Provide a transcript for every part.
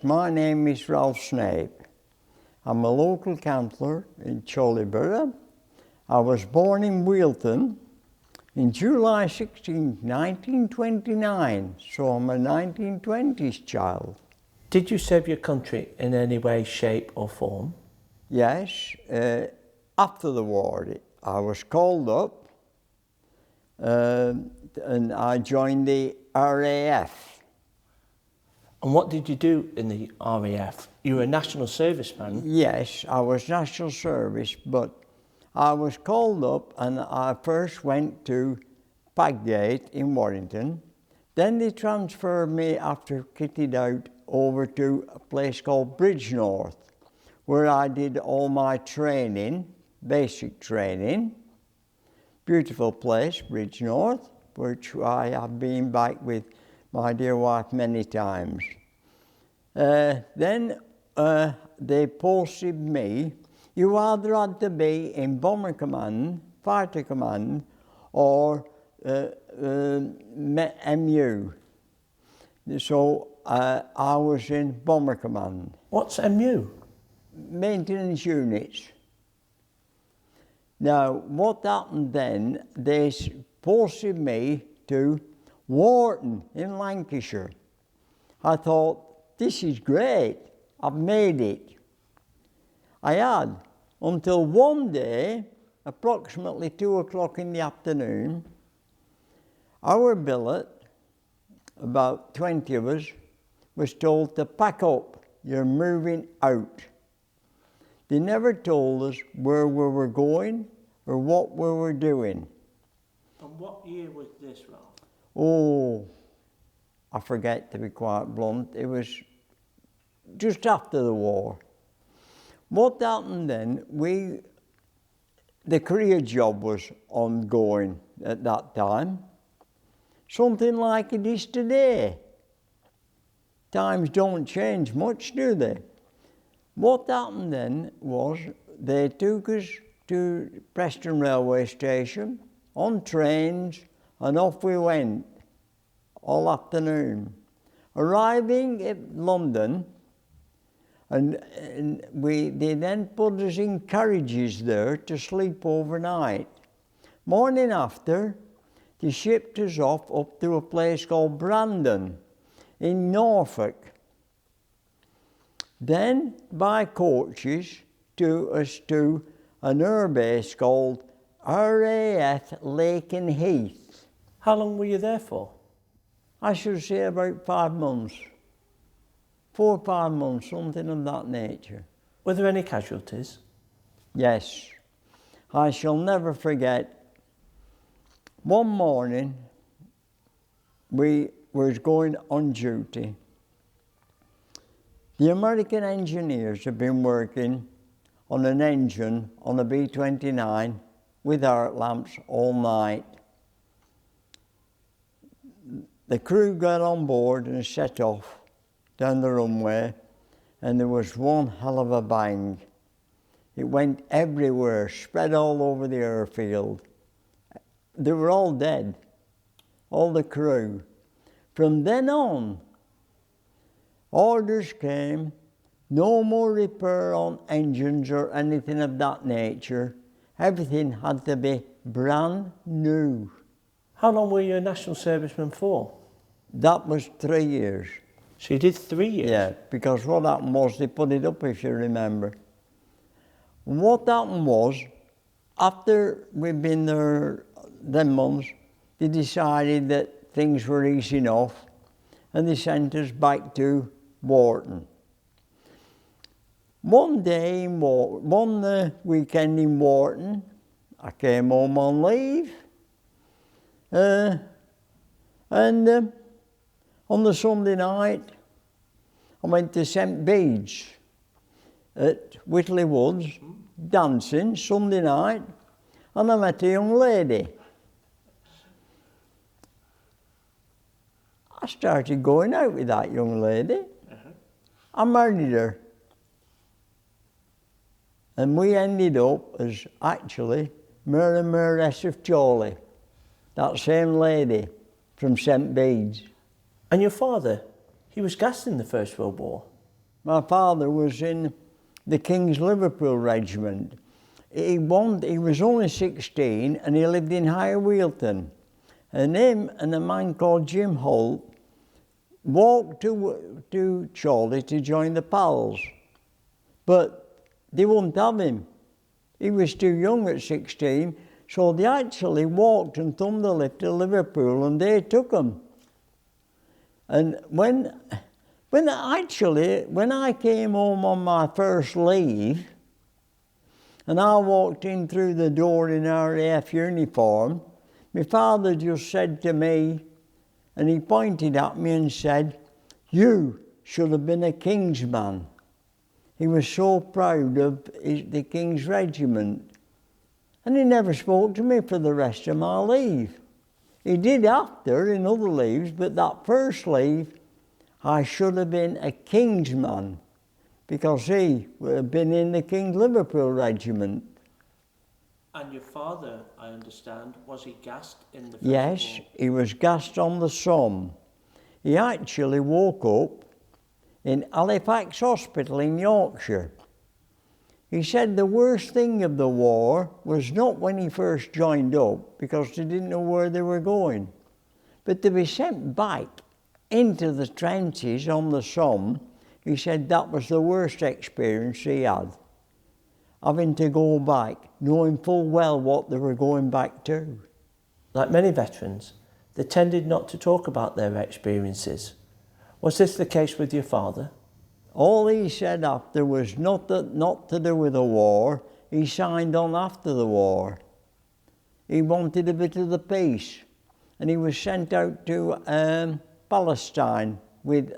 my name is Ralph Snape. I'm a local councillor in Chorley Borough. I was born in Wealton in July 16, 1929, so I'm a 1920s child. Did you serve your country in any way, shape or form? Yes, after the war I was called up and I joined the RAF. And what did you do in the RAF? You were a National Serviceman? Yes, I was National Service, but I was called up and I first went to Paggate in Warrington. Then they transferred me, after kitted out, over to a place called Bridgenorth, where I did all my training, basic training. Beautiful place, Bridgenorth, which I have been back with my dear wife many times. Then they posted me. You either had to be in Bomber Command, Fighter Command, or MU. So I was in Bomber Command. What's MU? Maintenance units. Now, what happened then, they posted me to Wharton in Lancashire. I thought, this is great, I've made it. I had, until one day, approximately 2 o'clock in the afternoon, our billet, about 20 of us, was told to pack up, you're moving out. They never told us where we were going or what we were doing. And what year was this, Ralph? Oh, I forget, to be quite blunt. It was just after the war. What happened then, the career job was ongoing at that time. Something like it is today. Times don't change much, do they? What happened then was they took us to Preston railway station on trains and off we went all afternoon. Arriving at London, and they then put us in carriages there to sleep overnight. Morning after, they shipped us off up to a place called Brandon in Norfolk. Then by coaches to an air base called RAF Lakenheath. How long were you there for? I should say about 5 months. 4 or 5 months, something of that nature. Were there any casualties? Yes. I shall never forget, one morning we was going on duty. The American engineers had been working on an engine on a B-29 with arc lamps all night. The crew got on board and set off down the runway, and there was one hell of a bang. It went everywhere, spread all over the airfield. They were all dead, all the crew. From then on, orders came, no more repair on engines or anything of that nature. Everything had to be brand new. How long were you a National Serviceman for? That was 3 years. So you did 3 years? Yeah, because what happened was they put it up, if you remember. What happened was, after we'd been there them months, they decided that things were easy enough, and they sent us back to Wharton. One day, one weekend in Wharton, I came home on leave, and on the Sunday night, I went to St Bede's at Whitley Woods, dancing Sunday night, and I met a young lady. I started going out with that young lady. I married her. And we ended up as actually Mayor and Mayoress of Chorley, that same lady from St Bede's. And your father, he was gassed in the First World War? My father was in the King's Liverpool Regiment. He was only 16 and he lived in Higher Wealton. And him and a man called Jim Holt walked to Chorley to join the pals. But they wouldn't have him. He was too young at 16, so they actually walked and thumbed the lift to Liverpool and they took him. And when I came home on my first leave, and I walked in through the door in RAF uniform, my father just said to me, and he pointed at me and said, "You should have been a King's man." He was so proud of the King's Regiment. And he never spoke to me for the rest of my leave. He did after, in other leaves, but that first leave, I should have been a King's man, because he would have been in the King's Liverpool Regiment. And your father, I understand, was he gassed in the First Yes, War? he was gassed on the Somme. He actually woke up in Halifax Hospital in Yorkshire. He said the worst thing of the war was not when he first joined up, because they didn't know where they were going, but to be sent back into the trenches on the Somme. He said that was the worst experience he had, having to go back, knowing full well what they were going back to. Like many veterans, they tended not to talk about their experiences. Was this the case with your father? All he said after was not to do with the war. He signed on after the war. He wanted a bit of the peace, and he was sent out to Palestine with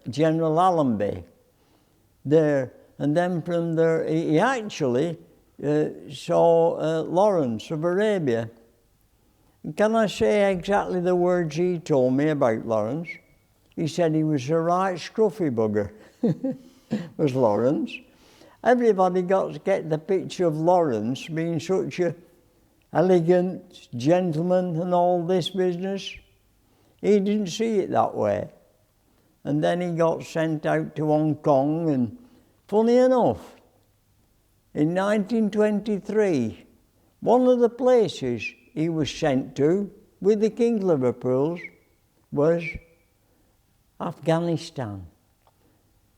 General Allenby there. And then from there, he actually saw Lawrence of Arabia. Can I say exactly the words he told me about Lawrence? He said he was a right scruffy bugger, was Lawrence. Everybody got to get the picture of Lawrence being such a elegant gentleman and all this business. He didn't see it that way. And then he got sent out to Hong Kong, and funny enough, in 1923, one of the places he was sent to with the King's Liverpools was Afghanistan.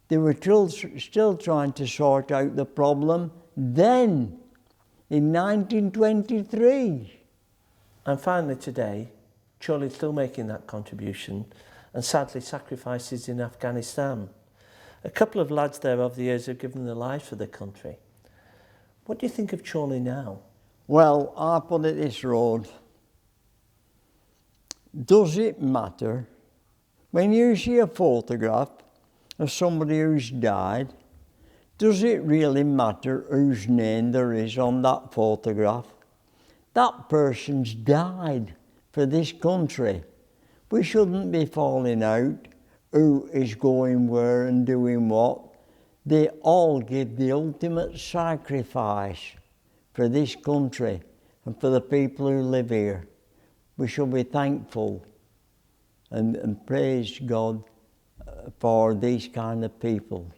They were still trying to sort out the problem then, in 1923. And finally today, Chorley's still making that contribution and sadly sacrifices in Afghanistan. A couple of lads there over the years have given their lives for the country. What do you think of Chorley now? Well, I put it this road. Does it matter? When you see a photograph of somebody who's died, does it really matter whose name there is on that photograph? That person's died for this country. We shouldn't be falling out who is going where and doing what. They all give the ultimate sacrifice for this country and for the people who live here. We shall be thankful and praise God for these kind of people.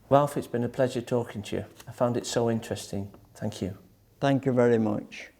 Ralph, it's been a pleasure talking to you. I found it so interesting. Thank you. Thank you very much.